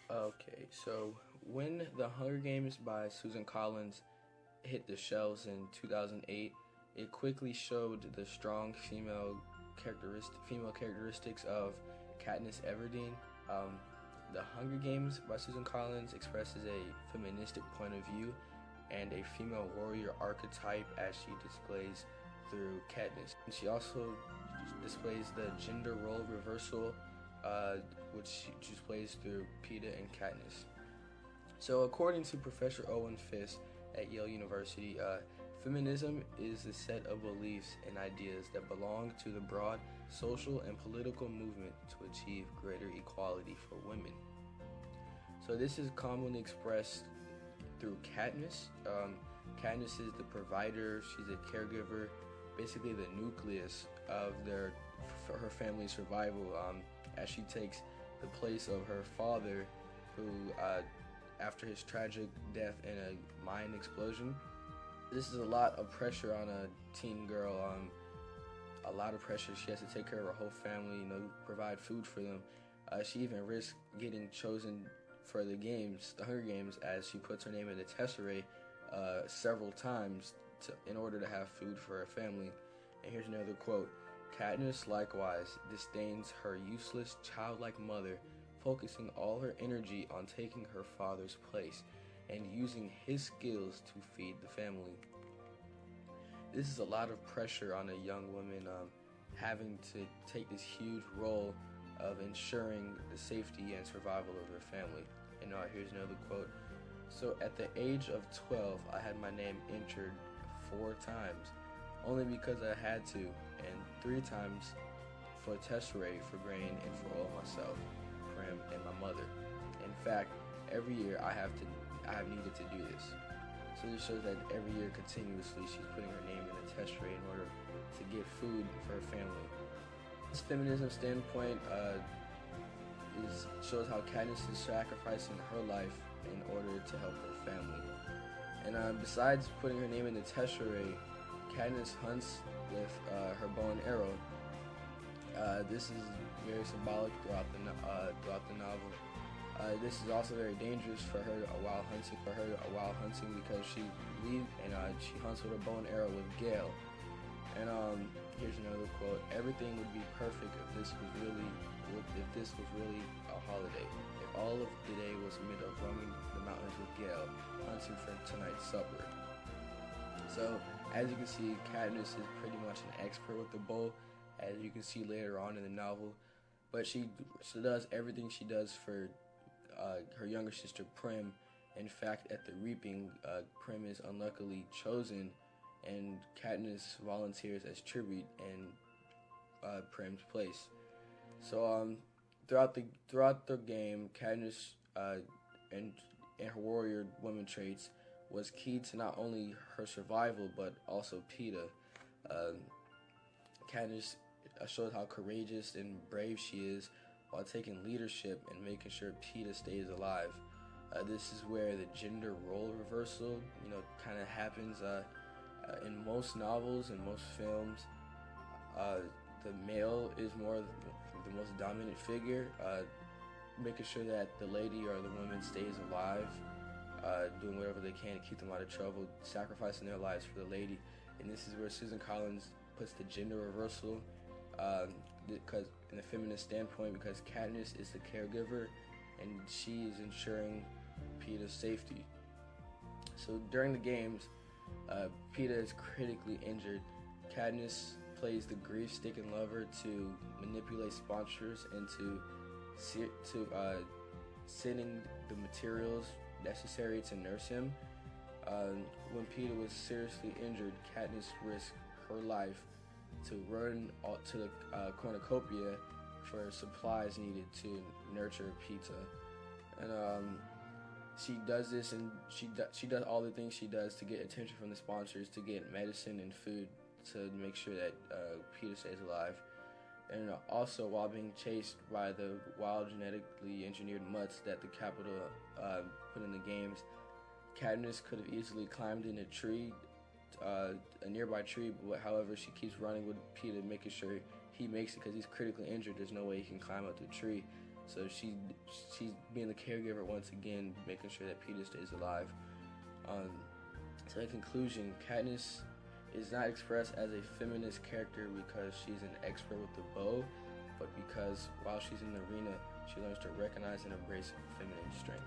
Okay, so when The Hunger Games by Susan Collins hit the shelves in 2008, it quickly showed the strong female characteristics of Katniss Everdeen. Um, the Hunger Games by Susan Collins expresses a feministic point of view and a female warrior archetype as she displays through Katniss. And she also displays the gender role reversal, uh, which she displays through Peeta and Katniss. So, according to Professor Owen Fisk at Yale University, feminism is a set of beliefs and ideas that belong to the broad social and political movement to achieve greater equality for women. So, this is commonly expressed through Katniss. Katniss is the provider, she's a caregiver, basically the nucleus of her family's survival, as she takes the place of her father, who after his tragic death in a mine explosion. This is a lot of pressure on a teen girl, a lot of pressure. She has to take care of her whole family, provide food for them. She even risks getting chosen for the Hunger Games, as she puts her name in the tesserae several times in order to have food for her family. And here's another quote. Katniss likewise disdains her useless childlike mother, focusing all her energy on taking her father's place and using his skills to feed the family. This is a lot of pressure on a young woman, having to take this huge role of ensuring the safety and survival of their family. And here's another quote. So at the age of 12, I had my name entered 4 times, only because I had to, and 3 times for tesserae for grain and for all myself, Prim, and my mother. In fact, every year I have needed to do this. So this shows that every year continuously she's putting her name in the tesserae in order to get food for her family. This feminism standpoint shows how Katniss is sacrificing her life in order to help her family. And besides putting her name in the tesserae, Katniss hunts with her bow and arrow. This is very symbolic throughout the novel. This is also very dangerous for her while hunting, because she leaves and she hunts with a bow and arrow with Gale. And here's another quote: "Everything would be perfect if this was really a holiday. If all of the day was made of roaming the mountains with Gale, hunting for tonight's supper." So, as you can see, Katniss is pretty much an expert with the bow, as you can see later on in the novel. But she does everything she does for her younger sister Prim. In fact, at the reaping, Prim is unluckily chosen, and Katniss volunteers as tribute in Prim's place. So throughout the game, Katniss and her warrior woman traits was key to not only her survival but also Peeta. Katniss showed how courageous and brave she is while taking leadership and making sure Peeta stays alive. This is where the gender role reversal, kind of happens. In most novels and most films, the male is more the most dominant figure, making sure that the lady or the woman stays alive, doing whatever they can to keep them out of trouble, sacrificing their lives for the lady. And this is where Susan Collins puts the gender reversal, because in the feminist standpoint, because Katniss is the caregiver and she is ensuring Peeta's safety. So during the games, Peeta is critically injured. Katniss plays the grief-stricken lover to manipulate sponsors into sending the materials necessary to nurse him. When Peeta was seriously injured, Katniss risked her life to run to the cornucopia for supplies needed to nurture Peeta. And she does this, and she does all the things she does to get attention from the sponsors, to get medicine and food to make sure that Peeta stays alive. And also, while being chased by the wild genetically engineered mutts that the Capitol put in the games, Katniss could have easily climbed in a tree, a nearby tree, but however, she keeps running with Peeta, making sure he makes it because he's critically injured. There's no way he can climb up the tree. So she's being the caregiver once again, making sure that Peeta stays alive. So in conclusion, Katniss is not expressed as a feminist character because she's an expert with the bow, but because while she's in the arena, she learns to recognize and embrace feminine strength.